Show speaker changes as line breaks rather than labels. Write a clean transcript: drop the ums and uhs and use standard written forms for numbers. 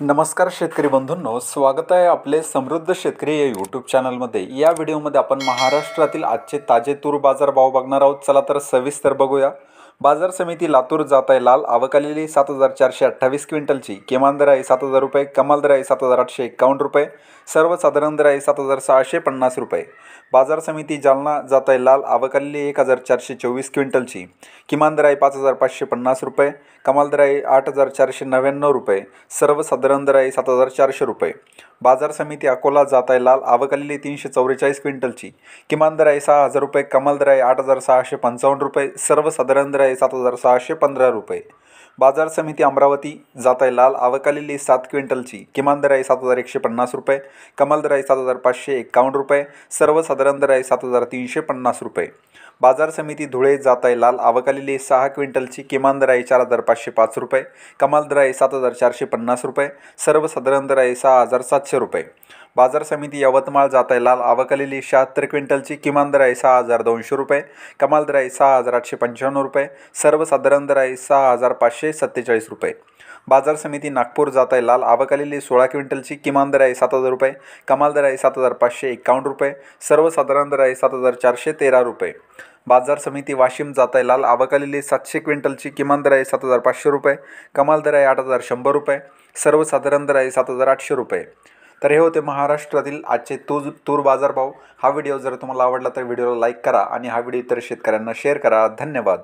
नमस्कार शेतकरी बंधूंनो, स्वागत आहे आपले समृद्ध शेतकरी या यूट्यूब चॅनलमध्ये। या व्हिडिओमध्ये आपण महाराष्ट्रातील आजचे ताजे तूर बाजार भाव बघणार आहोत। चला तर सविस्तर बघूया। बाजार समिती लातूर जात आहे लाल, आवक आलेली 7428 क्विंटलची। किमान दर आहे 7000 रुपये, कमाल दर आहे 7851 रुपये, सर्वसाधारण दर आहे 7650 रुपये। बाजार समिती जालना जात आहे लाल, आवक आलेली 1424 क्विंटलची। किमान दर आहे 5550 रुपये, कमाल दर आहे 8499 रुपये, सर्वसाधारण दर आहे 7400 रुपये। बाजार समिती अकोला जात आहे लाल, आवक आलेली 344 क्विंटलची। किमान दर आहे 6000 रुपये, कमाल दर आहे 8655 रुपये, सर्वसाधारण दर आहे 7615 रुपये। बाजार समिती अमरावती जात आहे लाल, आवक आलेली 7 क्विंटलची। किमान दर आहे 7150 रुपये, कमाल दर आहे 7551 रुपये, सर्वसाधारण दर आहे 7350 रुपये। बाजार समिती धुळे जात आहे लाल, आवक आलेली 6 क्विंटलची। किमान दर आहे 4505 रुपये, कमाल दर आहे 7450 रुपये, सर्वसाधारण दर आहे 6700 रुपये। बाजार समिती यवतमाळ जात आहे लाल, आवक आलेली 76 क्विंटलची। किमान दर आहे 6200 रुपये, कमाल दर आहे 6895 रुपये, सर्वसाधारण दर आहे 6547 रुपये। बाजार समिती नागपूर जात आहे लाल, आवक आलेली 16 क्विंटलची। किमान दर आहे 7000 रुपये, कमाल दर आहे 7551 रुपये, सर्वसाधारण दर आहे 7413 रुपये। बाजार समिती वाशिम जात आहे लाल, आवक आलेली 700 क्विंटलची। किमान दर आहे 7500 रुपये, कमाल दर आहे 8100 रुपये, सर्वसाधारण दर आहे 7800 रुपये। तर हे होते महाराष्ट्रातील आजचे तूर बाजार भाव। हा व्हिडिओ जर तुम्हाला आवडला तर व्हिडिओला लाईक करा आणि हा व्हिडिओ इतर शेतकऱ्यांना शेअर करा। धन्यवाद।